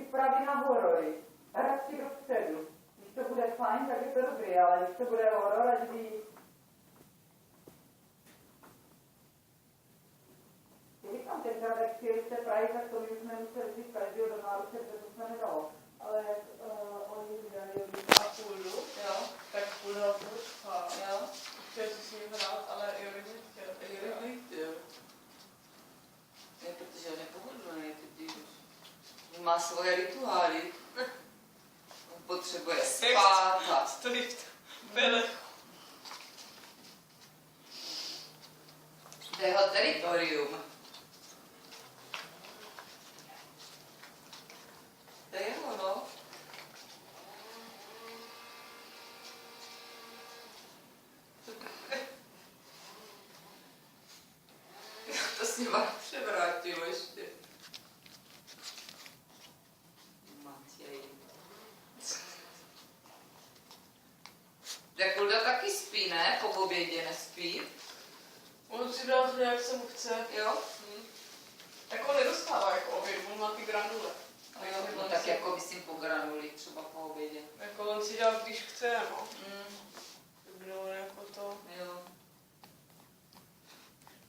připraví na horory. Radši dopředu. Když to bude fajn, tak je to dobrý, ale když to bude horor, ať ví. Říkám, tenkrát, jak přijeli z té Prahy, tak to my jsme museli vzít každého do náruče, protože to se nedalo. Ale oni vydali a půldu, jo, tak půldu a půldu, jo. Chtěl si s ním hrát, ale Jorik nechtěl. Jorik nechtěl. Ne, protože on je pohodlný, teď on má svoje rituály. On potřebuje spát a... Stojí v pelechu. To je jeho teritorium. To je jeho, no. To si vám převrátilo ještě. Matěj. Tak Kulda taky spí, ne? Po obědě nespí. On si dal to, jak se mu chce. Jo? Tak on nedostává jako oběd, on má ty granule. Jo, no tak jako myslím po granuli, třeba po obědě. Jako on si dal, když chce, no. Bylo jako to. Jo.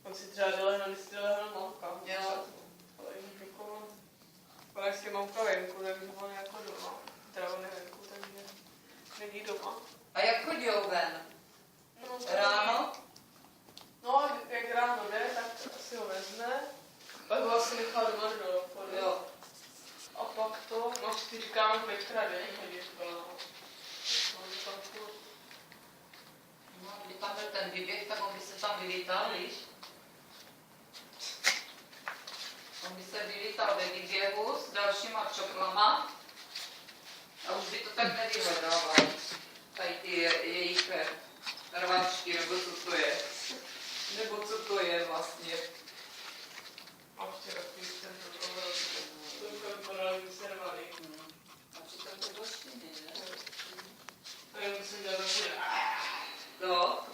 On si třeba dolehne, když si dolehne mamka. Jo. Ale jako, ona si mamka venku, takže on jako doma. Teda on je venku, takže není doma. A jak chodí ven? No, Ráno? No, jak ráno jde, tak si ho vezme. Pak ho asi nechá doma do obchodu. Jo. A pak to, no si říkáme Petra, den chodí škola, no. No, kdyby tam byl ten výběh, tak on by se tam vylítal, víš? On by se vylítal ve výběhu s dalšíma čoklama a už by to tak nevyhledával.